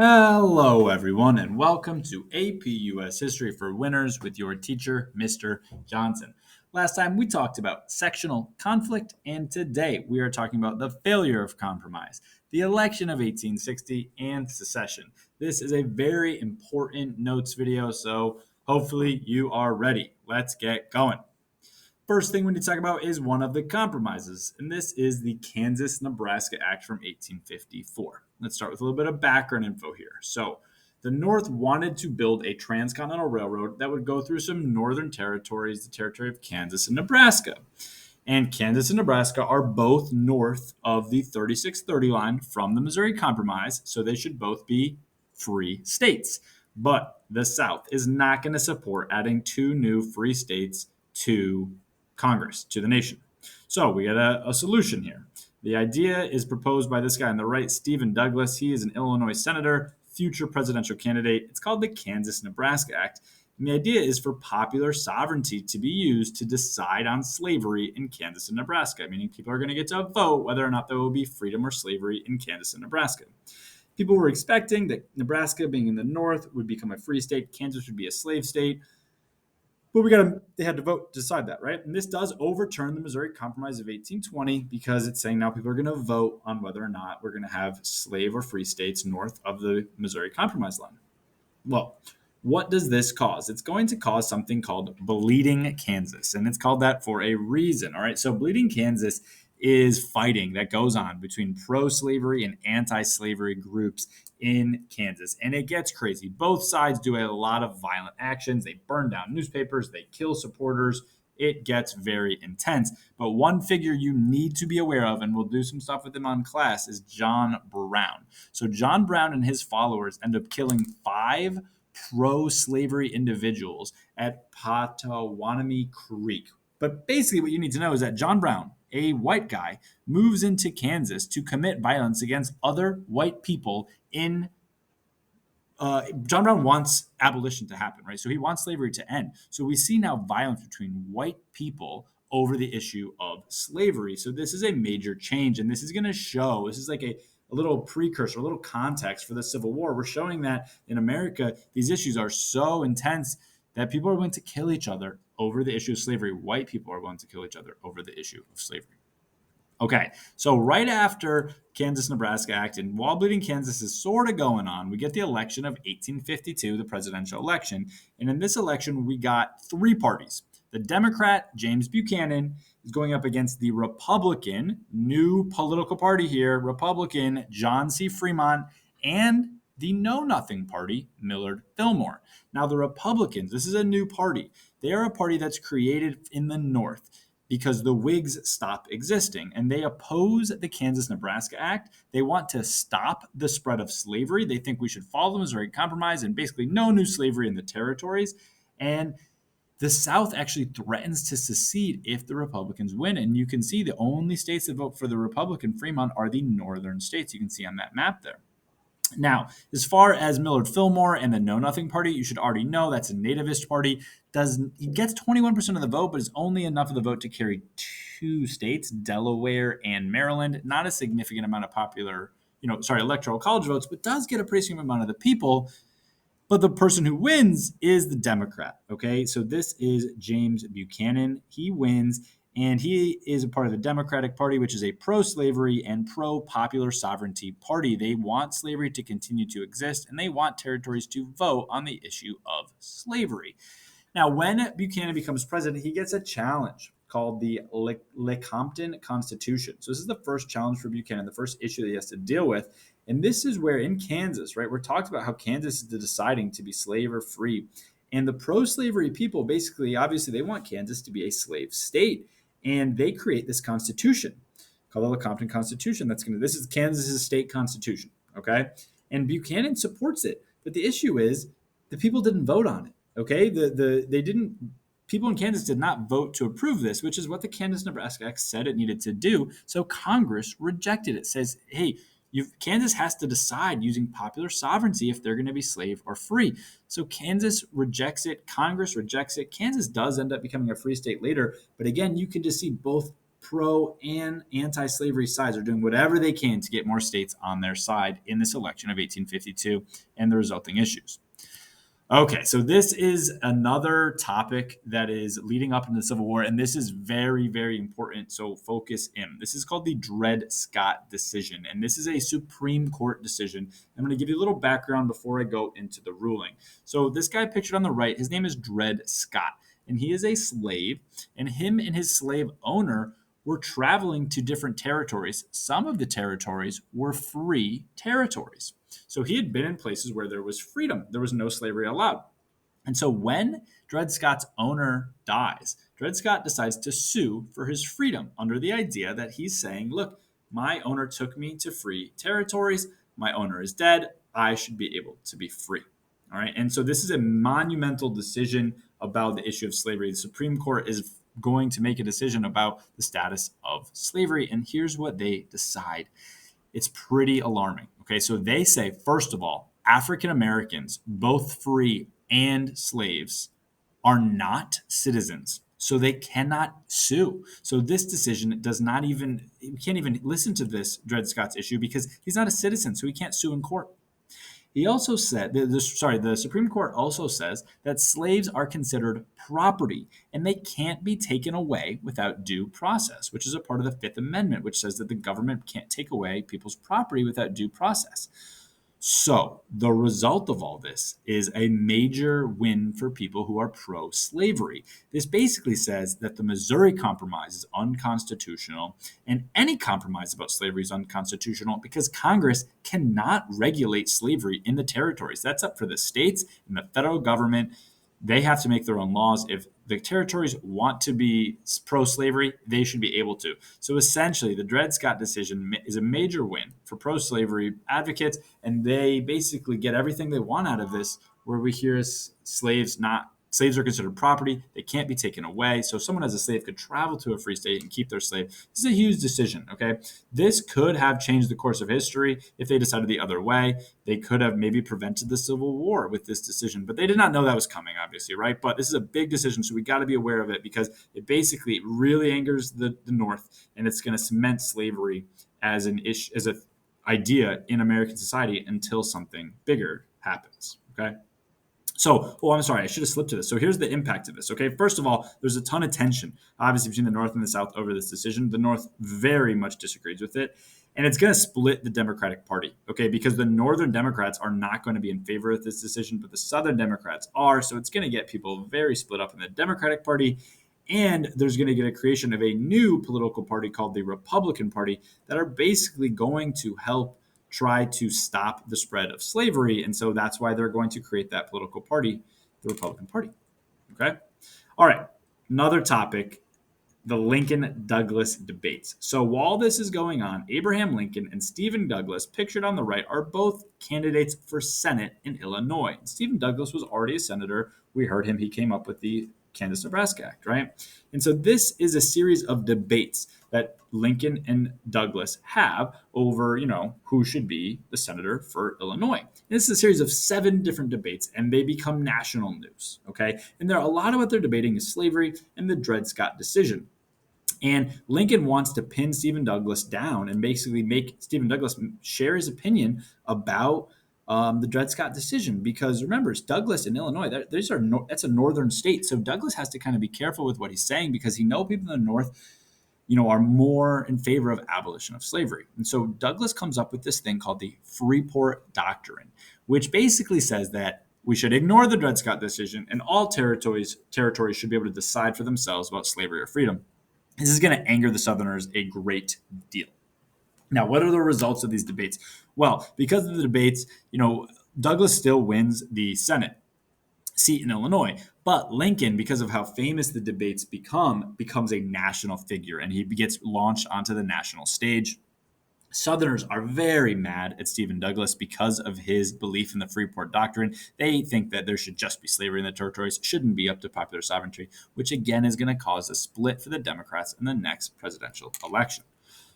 Hello, everyone, and welcome to AP US History for Winners with your teacher, Mr. Johnson. Last time we talked about sectional conflict, and today we are talking about the failure of compromise, the election of 1860, and secession. This is a very important notes video, so hopefully you are ready. Let's get going. First thing we need to talk about is one of the compromises, and this is the Kansas-Nebraska Act from 1854. Let's start with a little bit of background info here. So, the North wanted to build a transcontinental railroad that would go through some northern territories, the territory of Kansas and Nebraska. And Kansas and Nebraska are both north of the 3630 line from the Missouri Compromise, so they should both be free states. But the South is not going to support adding two new free states to Congress, to the nation. So we got a solution here. The idea is proposed by this guy on the right, Stephen Douglas. He is an Illinois senator, future presidential candidate. It's called the Kansas-Nebraska Act. And the idea is for popular sovereignty to be used to decide on slavery in Kansas and Nebraska, meaning people are going to get to vote whether or not there will be freedom or slavery in Kansas and Nebraska. People were expecting that Nebraska, being in the north, would become a free state, Kansas would be a slave state. But they had to vote to decide that, right? And this does overturn the Missouri Compromise of 1820 because it's saying now people are going to vote on whether or not we're going to have slave or free states north of the Missouri Compromise line. Well, what does this cause? It's going to cause something called Bleeding Kansas, and it's called that for a reason, all right? So Bleeding Kansas is fighting that goes on between pro-slavery and anti-slavery groups in Kansas. And it gets crazy. Both sides do a lot of violent actions. They burn down newspapers, they kill supporters. It gets very intense. But one figure you need to be aware of, and we'll do some stuff with him on class, is John Brown. So John Brown and his followers end up killing 5 pro-slavery individuals at Potawatomi Creek. But basically what you need to know is that John Brown, a white guy, moves into Kansas to commit violence against other white people in John Brown wants abolition to happen, right? So he wants slavery to end. So we see now violence between white people over the issue of slavery. So this is a major change, and this is going to show, this is like a little precursor, a little context for the Civil War. We're showing that in America, these issues are so intense that people are willing to kill each other over the issue of slavery. White people are willing to kill each other over the issue of slavery. Okay, so right after Kansas-Nebraska Act and while Bleeding Kansas is sort of going on, we get the election of 1852, the presidential election. And in this election, we got 3 parties. The Democrat, James Buchanan, is going up against the Republican, new political party here, Republican, John C. Fremont, and the Know Nothing Party, Millard Fillmore. Now, the Republicans, this is a new party. They are a party that's created in the North because the Whigs stop existing and they oppose the Kansas-Nebraska Act. They want to stop the spread of slavery. They think we should follow the Missouri Compromise and basically no new slavery in the territories. And the South actually threatens to secede if the Republicans win. And you can see the only states that vote for the Republican Fremont are the northern states. You can see on that map there. Now, as far as Millard Fillmore and the Know Nothing Party, you should already know that's a nativist party. He gets 21% of the vote, but is only enough of the vote to carry 2 states, Delaware and Maryland. Not a significant amount of electoral college votes, but does get a pretty significant amount of the people. But the person who wins is the Democrat. Okay, so this is James Buchanan. He wins. And he is a part of the Democratic Party, which is a pro-slavery and pro-popular sovereignty party. They want slavery to continue to exist, and they want territories to vote on the issue of slavery. Now, when Buchanan becomes president, he gets a challenge called the Lecompton Constitution. So this is the first challenge for Buchanan, the first issue that he has to deal with. And this is where in Kansas, right, we're talking about how Kansas is deciding to be slave or free. And the pro-slavery people basically, obviously, they want Kansas to be a slave state. And they create this constitution called the Lecompton Constitution. This is Kansas's state constitution, okay? And Buchanan supports it. But the issue is the people didn't vote on it, okay? People in Kansas did not vote to approve this, which is what the Kansas-Nebraska Act said it needed to do. So Congress rejected it. It says, hey, Kansas has to decide using popular sovereignty if they're going to be slave or free. So Kansas rejects it. Congress rejects it. Kansas does end up becoming a free state later. But again, you can just see both pro and anti-slavery sides are doing whatever they can to get more states on their side in this election of 1852 and the resulting issues. Okay, so this is another topic that is leading up into the Civil War, and this is very, very important. So focus in. This is called the Dred Scott decision, and this is a Supreme Court decision. I'm going to give you a little background before I go into the ruling. So this guy pictured on the right, his name is Dred Scott, and he is a slave, and him and his slave owner were traveling to different territories. Some of the territories were free territories. So he had been in places where there was freedom. There was no slavery allowed. And so when Dred Scott's owner dies, Dred Scott decides to sue for his freedom under the idea that he's saying, look, my owner took me to free territories. My owner is dead. I should be able to be free. All right. And so this is a monumental decision about the issue of slavery. The Supreme Court is going to make a decision about the status of slavery. And here's what they decide. It's pretty alarming. Okay, so they say, first of all, African Americans, both free and slaves, are not citizens. So they cannot sue. So this decision does not even, we can't even listen to this Dred Scott's issue because he's not a citizen, so he can't sue in court. He also said, the Supreme Court also says that slaves are considered property and they can't be taken away without due process, which is a part of the Fifth Amendment, which says that the government can't take away people's property without due process. So the result of all this is a major win for people who are pro-slavery. This basically says that the Missouri Compromise is unconstitutional, and any compromise about slavery is unconstitutional because Congress cannot regulate slavery in the territories. That's up for the states and the federal government. They have to make their own laws. If the territories want to be pro-slavery, they should be able to. So essentially, the Dred Scott decision is a major win for pro-slavery advocates, and they basically get everything they want out of this, where we hear slaves are considered property. They can't be taken away. So someone as a slave could travel to a free state and keep their slave. This is a huge decision, okay? This could have changed the course of history if they decided the other way. They could have maybe prevented the Civil War with this decision, but they did not know that was coming, obviously, right? But this is a big decision, so we got to be aware of it because it basically really angers the North, and it's going to cement slavery as an issue, as an idea in American society until something bigger happens, okay? So, I'm sorry, I should have slipped to this. So here's the impact of this, okay? First of all, there's a ton of tension, obviously, between the North and the South over this decision. The North very much disagrees with it, and it's going to split the Democratic Party, okay? Because the Northern Democrats are not going to be in favor of this decision, but the Southern Democrats are, so it's going to get people very split up in the Democratic Party, and there's going to get a creation of a new political party called the Republican Party that are basically going to help try to stop the spread of slavery. And so that's why they're going to create that political party, the Republican Party. Okay. All right. Another topic, the Lincoln-Douglas debates. So while this is going on, Abraham Lincoln and Stephen Douglas, pictured on the right, are both candidates for Senate in Illinois. Stephen Douglas was already a senator. We heard him. He came up with the Kansas-Nebraska Act, right? And so this is a series of debates that Lincoln and Douglas have over, who should be the senator for Illinois. And this is a series of 7 different debates, and they become national news, okay? And a lot of what they're debating is slavery and the Dred Scott decision. And Lincoln wants to pin Stephen Douglas down and basically make Stephen Douglas share his opinion about the Dred Scott decision, because remember, it's Douglas in Illinois. That's a northern state, so Douglas has to kind of be careful with what he's saying because he knows people in the North, are more in favor of abolition of slavery. And so Douglas comes up with this thing called the Freeport Doctrine, which basically says that we should ignore the Dred Scott decision and all territories should be able to decide for themselves about slavery or freedom. This is going to anger the Southerners a great deal. Now, what are the results of these debates? Well, because of the debates, Douglas still wins the Senate seat in Illinois. But Lincoln, because of how famous the debates becomes a national figure, and he gets launched onto the national stage. Southerners are very mad at Stephen Douglas because of his belief in the Freeport Doctrine. They think that there should just be slavery in the territories, shouldn't be up to popular sovereignty, which again is going to cause a split for the Democrats in the next presidential election.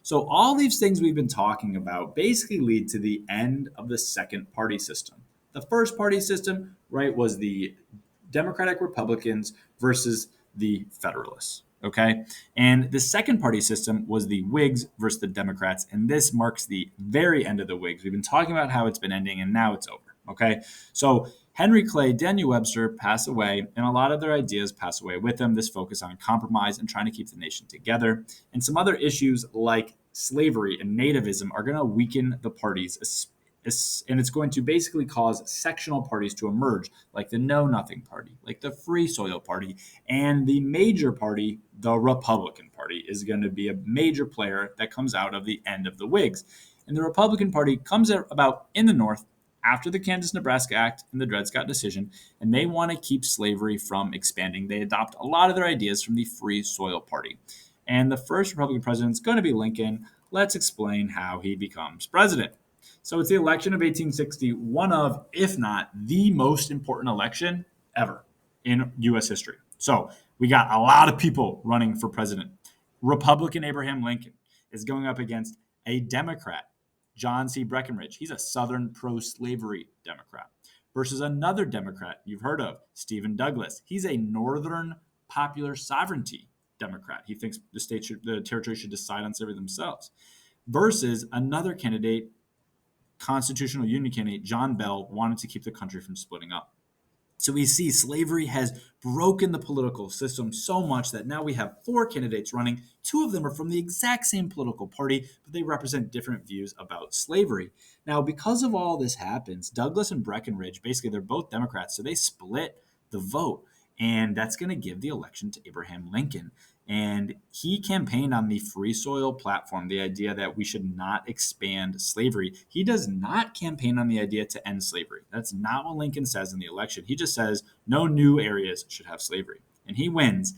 So all these things we've been talking about basically lead to the end of the second party system. The first party system, right, was the Democratic Republicans versus the Federalists. Okay. And the second party system was the Whigs versus the Democrats. And this marks the very end of the Whigs. We've been talking about how it's been ending, and now it's over. Okay. So Henry Clay, Daniel Webster pass away, and a lot of their ideas pass away with them. This focus on compromise and trying to keep the nation together. And some other issues like slavery and nativism are going to weaken the parties, and it's going to basically cause sectional parties to emerge, like the Know Nothing Party, like the Free Soil Party, and the major party, the Republican Party, is going to be a major player that comes out of the end of the Whigs. And the Republican Party comes about in the North after the Kansas-Nebraska Act and the Dred Scott decision, and they want to keep slavery from expanding. They adopt a lot of their ideas from the Free Soil Party. And the first Republican president is going to be Lincoln. Let's explain how he becomes president. So it's the election of 1860, one of, if not the most important election ever in U.S. history. So we got a lot of people running for president. Republican Abraham Lincoln is going up against a Democrat, John C. Breckinridge. He's a Southern pro-slavery Democrat. Versus another Democrat you've heard of, Stephen Douglas. He's a Northern popular sovereignty Democrat. He thinks the territory should decide on slavery themselves. Versus another candidate, constitutional union candidate John Bell, wanted to keep the country from splitting up. So we see slavery has broken the political system so much that now we have four candidates running. Two of them are from the exact same political party, but they represent different views about slavery. Now, because of all this happens, Douglas and Breckinridge, basically they're both Democrats, so they split the vote. And that's going to give the election to Abraham Lincoln. And he campaigned on the free soil platform, the idea that we should not expand slavery. He does not campaign on the idea to end slavery. That's not what Lincoln says in the election. He just says no new areas should have slavery. And he wins.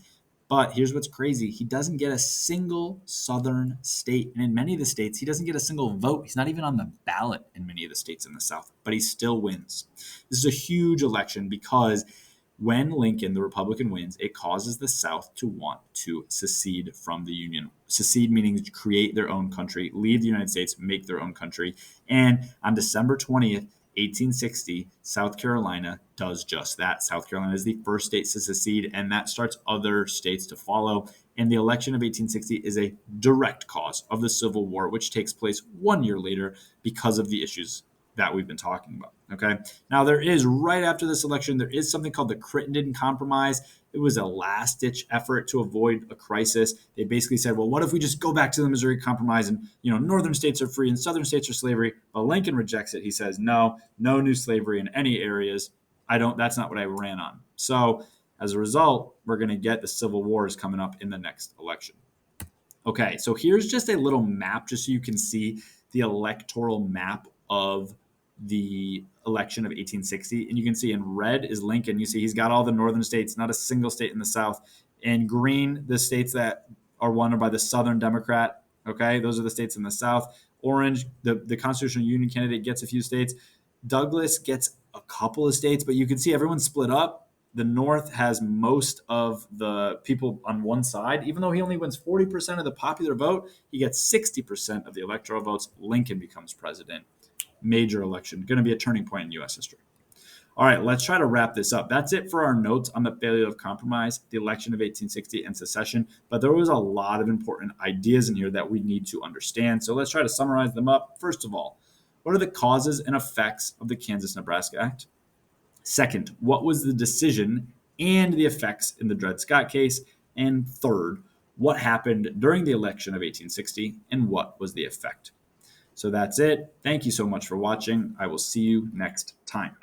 But here's what's crazy. He doesn't get a single southern state. And in many of the states, he doesn't get a single vote. He's not even on the ballot in many of the states in the South, but he still wins. This is a huge election because when Lincoln, the Republican, wins, it causes the South to want to secede from the Union. Secede meaning create their own country, leave the United States, make their own country. And on December 20th, 1860, South Carolina does just that. South Carolina is the first state to secede, and that starts other states to follow. And the election of 1860 is a direct cause of the Civil War, which takes place 1 year later because of the issues that we've been talking about. Okay. Now there is, right after this election, there is something called the Crittenden Compromise. It was a last ditch effort to avoid a crisis. They basically said, well, what if we just go back to the Missouri Compromise and, northern states are free and southern states are slavery? But Lincoln rejects it. He says, no new slavery in any areas. That's not what I ran on. So as a result, we're going to get the Civil Wars coming up in the next election. Okay. So here's just a little map just so you can see the electoral map of the election of 1860. And you can see in red is Lincoln. You see he's got all the northern states, not a single state in the South. In green, the states that are won by the Southern Democrat. Okay, those are the states in the South. Orange, the constitutional union candidate gets a few states. Douglas gets a couple of states, but you can see everyone's split up. The North has most of the people on one side. Even though he only wins 40% of the popular vote, he gets 60% of the electoral votes. Lincoln becomes president. Major election, going to be a turning point in U.S. history. All right, let's try to wrap this up. That's it for our notes on the failure of compromise, the election of 1860, and secession. But there was a lot of important ideas in here that we need to understand. So let's try to summarize them up. First of all, what are the causes and effects of the Kansas-Nebraska Act? Second, what was the decision and the effects in the Dred Scott case? And third, what happened during the election of 1860 and what was the effect? So that's it. Thank you so much for watching. I will see you next time.